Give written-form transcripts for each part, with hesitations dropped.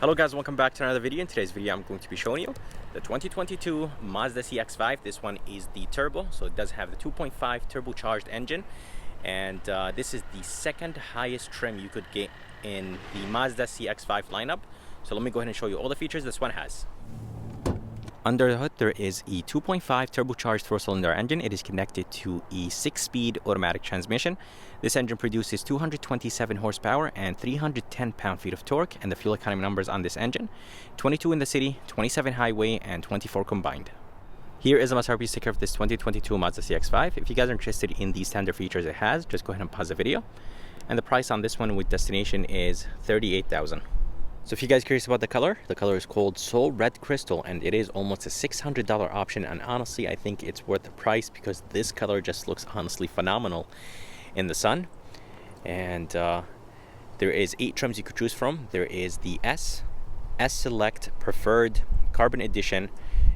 Hello guys, welcome back to another video. In today's video I'm going to be showing you the 2022 Mazda CX-5. This one is the turbo, so it does have the 2.5 turbocharged engine, and this is the second highest trim you could get in the Mazda CX-5 lineup. So let me go ahead and show you all the features this one has. Under the hood, there is a 2.5 turbocharged four-cylinder engine. It is connected to a 6-speed automatic transmission. This engine produces 227 horsepower and 310 pound-feet of torque, and the fuel economy numbers on this engine: 22 in the city, 27 highway, and 24 combined. Here is a MSRP sticker of this 2022 Mazda CX-5. If you guys are interested in the standard features it has, just go ahead and pause the video. And the price on this one with destination is $38,000. So if you guys are curious about the color is called Soul Red Crystal, and it is almost a $600 option, and honestly I think it's worth the price because this color just looks honestly phenomenal in the sun. And there is 8 trims you could choose from. There is the S Select Preferred, Carbon Edition,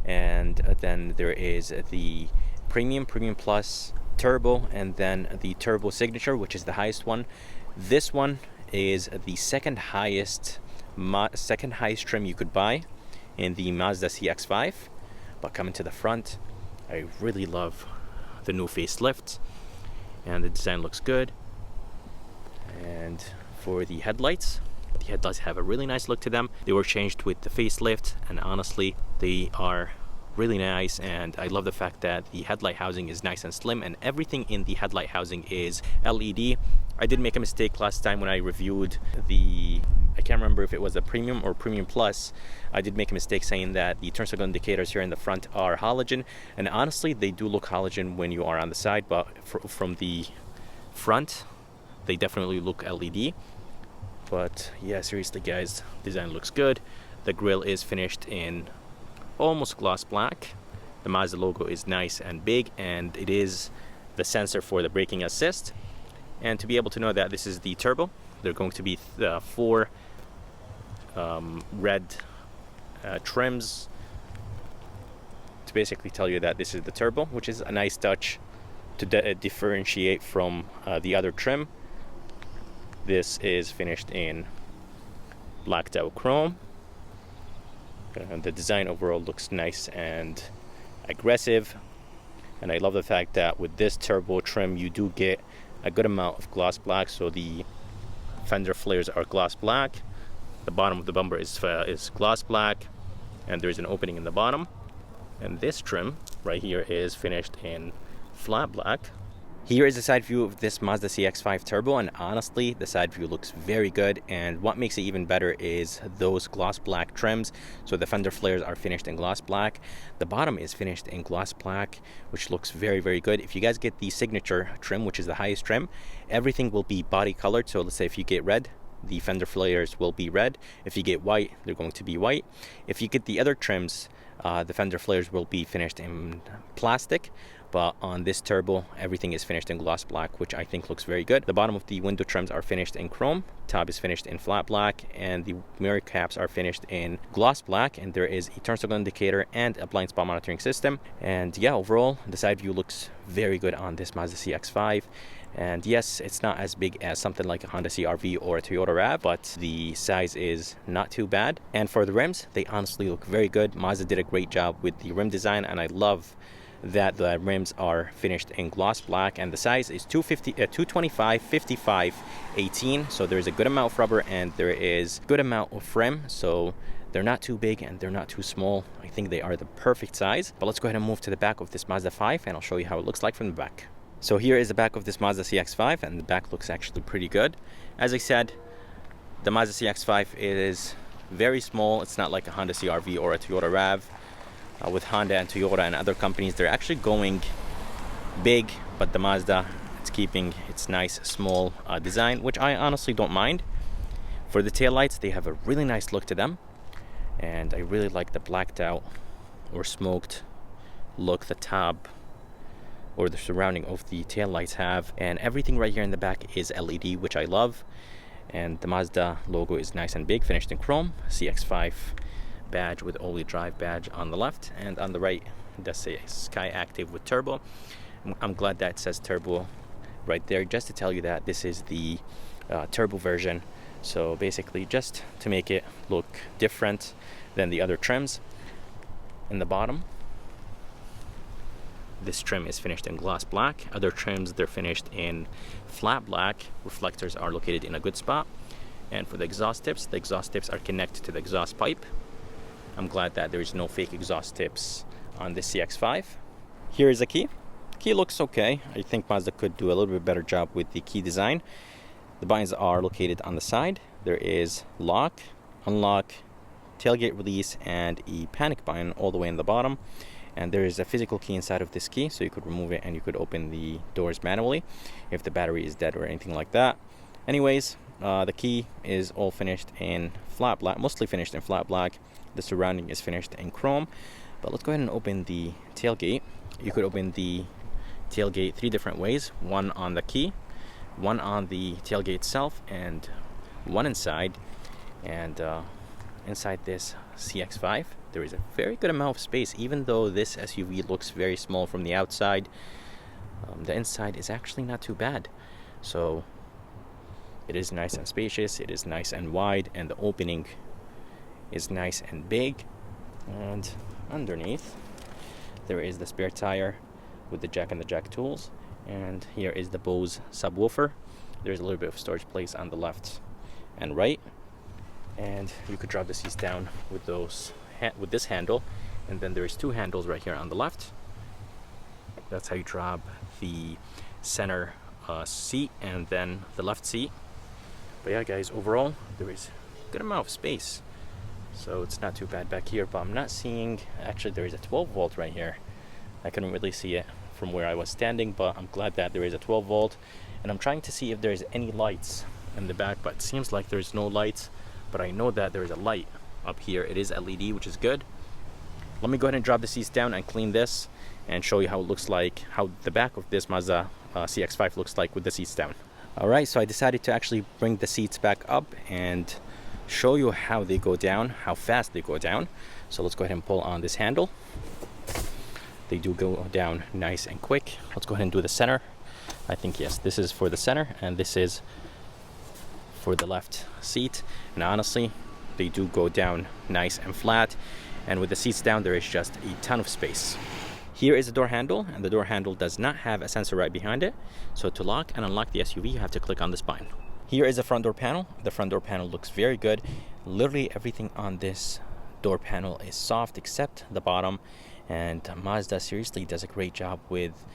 and then there is the Premium Plus, Turbo, and then the Turbo Signature, which is the highest one. This one is the second highest trim you could buy in the Mazda CX-5. But coming to the front, I really love the new facelift, and the design looks good. And for the headlights have a really nice look to them. They were changed with the facelift, and honestly they are really nice. And I love the fact that the headlight housing is nice and slim, and everything in the headlight housing is LED. I did make a mistake last time when I reviewed the, I can't remember if it was a Premium or Premium Plus. I did make a mistake saying that the turn signal indicators here in the front are halogen, and honestly they do look halogen when you are on the side, but from the front they definitely look LED. But yeah, seriously guys, design looks good. The grille is finished in almost gloss black. The Mazda logo is nice and big, and it is the sensor for the braking assist. And to be able to know that this is the turbo, there are going to be 4 red trims to basically tell you that this is the turbo, which is a nice touch to differentiate from the other trim. This is finished in blacked out chrome. The design overall looks nice and aggressive, and I love the fact that with this turbo trim you do get a good amount of gloss black. So the fender flares are gloss black, the bottom of the bumper is gloss black, and there is an opening in the bottom. And this trim right here is finished in flat black. Here is a side view of this Mazda CX-5 Turbo, and honestly the side view looks very good. And what makes it even better is those gloss black trims. So the fender flares are finished in gloss black, the bottom is finished in gloss black, which looks very good. If you guys get the signature trim, which is the highest trim, everything will be body colored. So let's say if you get red, the fender flares will be red. If you get white, they're going to be white. If you get the other trims, the fender flares will be finished in plastic. But on this turbo, everything is finished in gloss black, which I think looks very good. The bottom of the window trims are finished in chrome, top is finished in flat black, and the mirror caps are finished in gloss black. And there is a turn signal indicator and a blind spot monitoring system. And yeah, overall the side view looks very good on this Mazda CX-5. And yes, it's not as big as something like a Honda CR-V or a Toyota RAV, but the size is not too bad. And for the rims, they honestly look very good. Mazda did a great job with the rim design, and I love that the rims are finished in gloss black, and the size is 225 55 18. So there's a good amount of rubber and there is good amount of rim, so they're not too big and they're not too small. I think they are the perfect size. But let's go ahead and move to the back of this Mazda 5, and I'll show you how it looks like from the back. So here is the back of this Mazda CX-5, and the back looks actually pretty good. As I said, the Mazda CX-5 is very small. It's not like a Honda CR-V or a Toyota RAV. With Honda and Toyota and other companies, they're actually going big, but the Mazda, it's keeping its nice small design, which I honestly don't mind. For the taillights, they have a really nice look to them, and I really like the blacked out or smoked look the top or the surrounding of the taillights have. And everything right here in the back is LED, which I love. And the Mazda logo is nice and big, finished in chrome. CX-5 badge with all-wheel drive badge on the left, and on the right it does say Sky Active with turbo. I'm glad that it says turbo right there, just to tell you that this is the turbo version So basically just to make it look different than the other trims. In the bottom, this trim is finished in gloss black. Other trims, they're finished in flat black. Reflectors are located in a good spot. And for the exhaust tips are connected to the exhaust pipe. I'm glad that there is no fake exhaust tips on this CX-5. Here is the key. Key looks okay. I think Mazda could do a little bit better job with the key design. The buttons are located on the side. There is lock, unlock, tailgate release, and a panic button all the way in the bottom. And there is a physical key inside of this key, so you could remove it and you could open the doors manually if the battery is dead or anything like that. Anyways, the key is all finished in flat black, mostly finished in flat black. The surrounding is finished in chrome. But let's go ahead and open the tailgate. You could open the tailgate 3 different ways. One on the key, one on the tailgate itself, and one inside. And inside this CX-5, there is a very good amount of space. Even though this SUV looks very small from the outside, the inside is actually not too bad. So it is nice and spacious, it is nice and wide, and the opening is nice and big. And underneath, there is the spare tire with the jack and the jack tools. And here is the Bose subwoofer. There's a little bit of storage place on the left and right. And you could drop the seats down with with this handle. And then there's 2 handles right here on the left. That's how you drop the center seat and then the left seat. But yeah, guys, overall, there is a good amount of space. So it's not too bad back here, but I'm not seeing, actually there is a 12 volt right here. I couldn't really see it from where I was standing, but I'm glad that there is a 12 volt. And I'm trying to see if there's any lights in the back, but it seems like there's no lights. But I know that there is a light up here. It is LED, which is good. Let me go ahead and drop the seats down and clean this and show you how it looks like, how the back of this Mazda CX-5 looks like with the seats down. Alright, so I decided to actually bring the seats back up and show you how they go down, how fast they go down. So let's go ahead and pull on this handle. They do go down nice and quick. Let's go ahead and do the center. I think, yes, this is for the center and this is for the left seat. And honestly, they do go down nice and flat. And with the seats down, there is just a ton of space. Here is the door handle, and the door handle does not have a sensor right behind it. So to lock and unlock the SUV, you have to click on the spine. Here is the front door panel. The front door panel looks very good. Literally everything on this door panel is soft except the bottom. And Mazda seriously does a great job with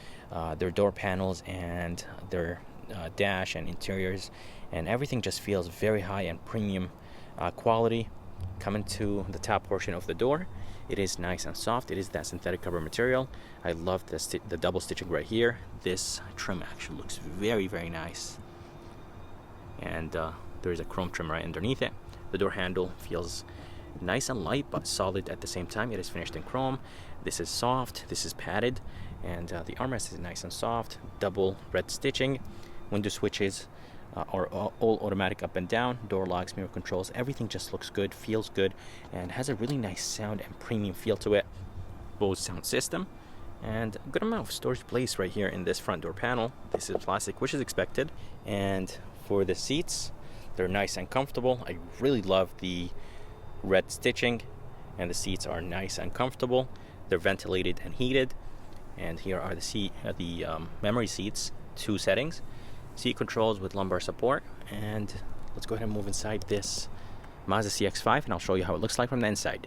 their door panels and their dash and interiors. And everything just feels very high and premium quality. Coming to the top portion of the door, it is nice and soft. It is that synthetic cover material. I love the double stitching right here. This trim actually looks very, very nice. And there is a chrome trim right underneath it. The door handle feels nice and light but solid at the same time. It is finished in chrome. This is soft, this is padded, and the armrest is nice and soft. Double red stitching. Window switches are all automatic up and down. Door locks, mirror controls, everything just looks good, feels good, and has a really nice sound and premium feel to it. Bose sound system, and a good amount of storage space right here in this front door panel. This is plastic, which is expected. And for the seats, they're nice and comfortable. I really love the red stitching, and the seats are nice and comfortable. They're ventilated and heated. And here are the memory seats, 2 settings. Seat controls with lumbar support. And let's go ahead and move inside this Mazda CX-5, and I'll show you how it looks like from the inside.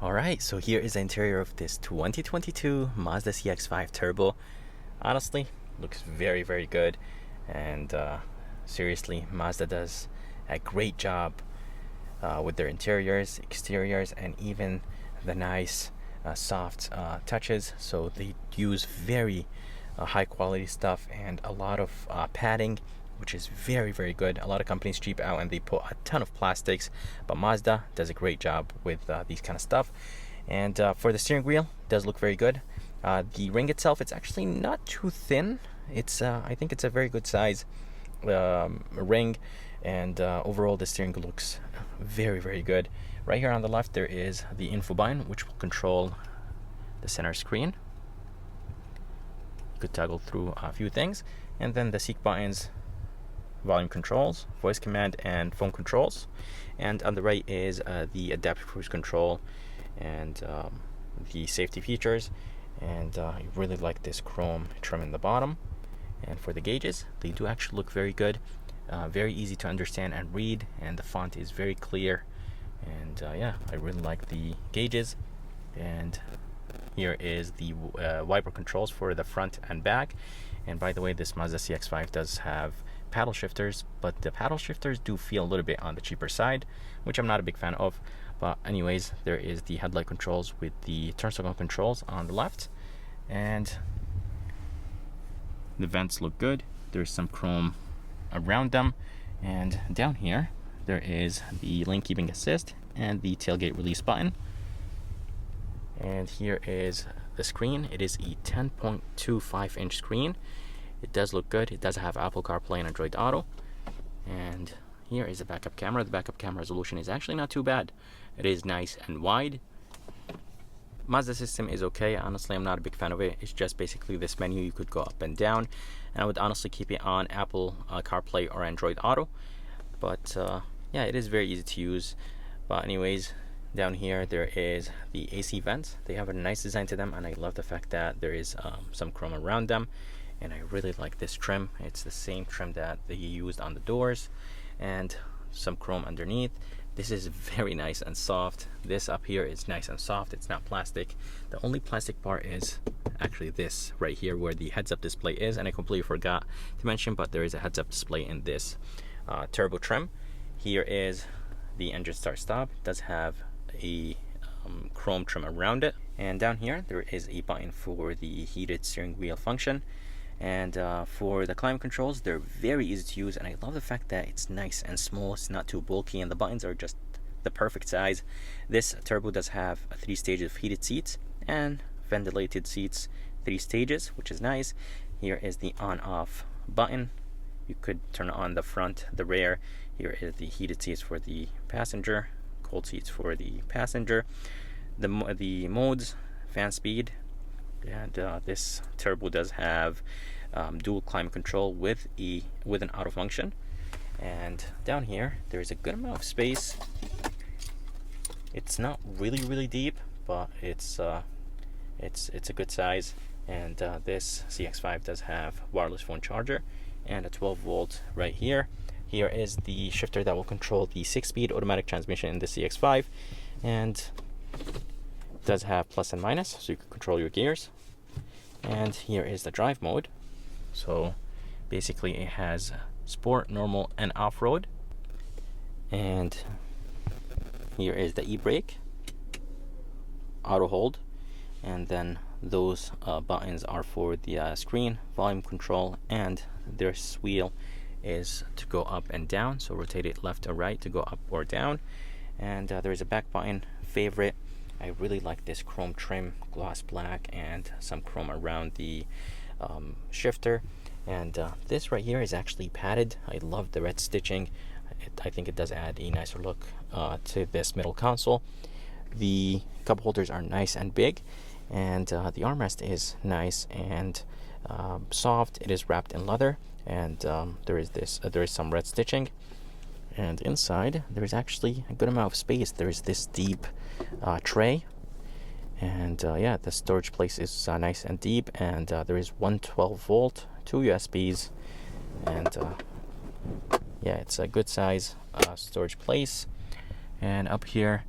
Alright, so here is the interior of this 2022 Mazda CX-5 Turbo. Honestly, looks very, very good. And seriously, Mazda does a great job with their interiors, exteriors, and even the nice soft touches. So they use very high quality stuff and a lot of padding, which is very, very good. A lot of companies cheap out and they put a ton of plastics, but Mazda does a great job with these kind of stuff. And for the steering wheel, it does look very good. The ring itself, it's actually not too thin. It's I think it's a very good size. ring, and overall the steering looks very, very good. Right here on the left there is the info button, which will control the center screen. You could toggle through a few things, and then the seek buttons, volume controls, voice command, and phone controls. And on the right is the adaptive cruise control and the safety features. And I really like this chrome trim in the bottom. And for the gauges, they do actually look very good, very easy to understand and read, and the font is very clear. And yeah, I really like the gauges. And here is the wiper controls for the front and back. And by the way, this Mazda CX-5 does have paddle shifters, but the paddle shifters do feel a little bit on the cheaper side, which I'm not a big fan of. But anyways, there is the headlight controls with the turn signal controls on the left, and the vents look good. There's some chrome around them, and down here there is the lane keeping assist and the tailgate release button. And here is the screen. It is a 10.25-inch screen. It does look good. It does have Apple CarPlay and Android Auto. And here is the backup camera. The backup camera resolution is actually not too bad. It is nice and wide. Mazda system is okay. Honestly, I'm not a big fan of it. It's just basically this menu. You could go up and down, and I would honestly keep it on Apple CarPlay or Android Auto. But yeah, it is very easy to use. But anyways, down here there is the AC vents. They have a nice design to them, and I love the fact that there is some chrome around them. And I really like this trim. It's the same trim that they used on the doors, and some chrome underneath. This is very nice and soft. This up here is nice and soft. It's not plastic. The only plastic part is actually this right here where the heads-up display is, and I completely forgot to mention, but there is a heads-up display in this turbo trim. Here is the engine start-stop. It does have a chrome trim around it, and down here there is a button for the heated steering wheel function. And for the climate controls, they're very easy to use, and I love the fact that it's nice and small. It's not too bulky, and the buttons are just the perfect size. This turbo does have 3 stages of heated seats and ventilated seats, 3 stages, which is nice. Here is the on-off button. You could turn on the front, the rear. Here is the heated seats for the passenger, cold seats for the passenger. The modes, fan speed. And this turbo does have dual climate control with an auto function. And down here there is a good amount of space. It's not really deep, but it's a good size. And this CX-5 does have wireless phone charger and a 12-volt right here. Here is the shifter that will control the 6-speed automatic transmission in the CX-5, and does have plus and minus, so you can control your gears. And here is the drive mode. So basically it has sport, normal, and off-road. And here is the e-brake, auto hold, and then those buttons are for the screen, volume control, and this wheel is to go up and down, so rotate it left or right to go up or down. And there is a back button, favorite. I really like this chrome trim, gloss black, and some chrome around the shifter. And this right here is actually padded. I love the red stitching. I think it does add a nicer look to this middle console. The cup holders are nice and big, and the armrest is nice and soft. It is wrapped in leather, and there is some red stitching. And inside there is actually a good amount of space. There is this deep tray, and yeah, the storage place is nice and deep, and there is one 12-volt, 2 USBs, and yeah, it's a good size storage place. And up here,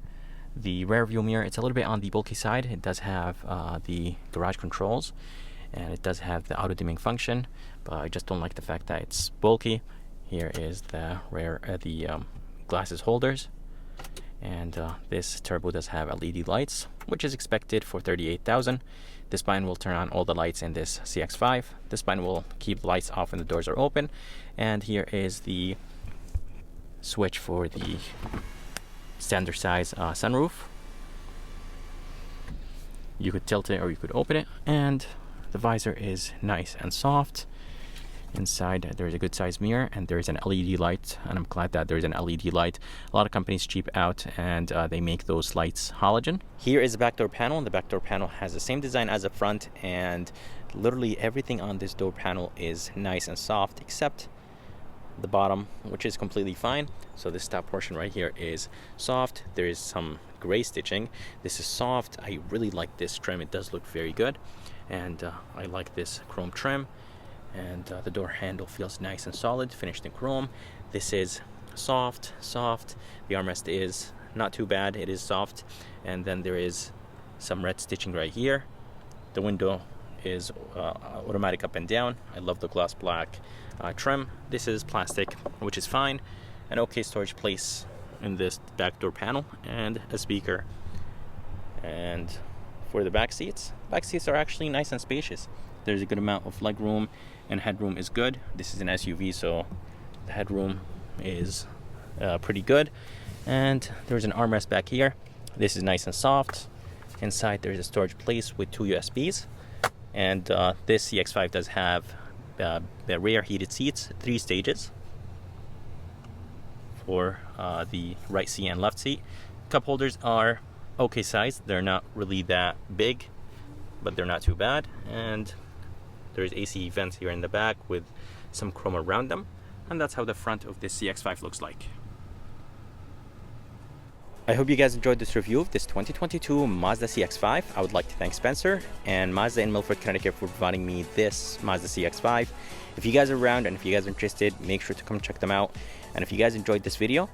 the rear view mirror, it's a little bit on the bulky side. It does have the garage controls, and it does have the auto dimming function, but I just don't like the fact that it's bulky. Here is the rear glasses holders, and this turbo does have LED lights, which is expected for $38,000. This button will turn on all the lights in this CX-5. This button will keep the lights off when the doors are open. And here is the switch for the standard size sunroof. You could tilt it or you could open it, and the visor is nice and soft. Inside there's a good sized mirror, and there's an LED light, and I'm glad that there's an LED light. A lot of companies cheap out and they make those lights halogen. Here is the back door panel, and the back door panel has the same design as the front, and literally everything on this door panel is nice and soft except the bottom, which is completely fine. So this top portion right here is soft. There is some gray stitching. This is soft. I really like this trim. It does look very good, and I like this chrome trim. And the door handle feels nice and solid, finished in chrome. This is soft. The armrest is not too bad, it is soft. And then there is some red stitching right here. The window is automatic up and down. I love the gloss black trim. This is plastic, which is fine. An okay storage place in this back door panel, and a speaker. And for the back seats are actually nice and spacious. There's a good amount of leg room, and headroom is good. This is an SUV, so the headroom is pretty good. And there's an armrest back here. This is nice and soft. Inside there's a storage place with 2 USBs. And this CX-5 does have the rear heated seats, 3 stages for the right seat and left seat. Cup holders are okay size. They're not really that big, but they're not too bad. And there's AC vents here in the back with some chrome around them. And that's how the front of this CX-5 looks like. I hope you guys enjoyed this review of this 2022 Mazda CX-5. I would like to thank Spencer and Mazda in Milford, Connecticut for providing me this Mazda CX-5. If you guys are around and if you guys are interested, make sure to come check them out. And if you guys enjoyed this video,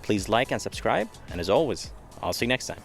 please like and subscribe. And as always, I'll see you next time.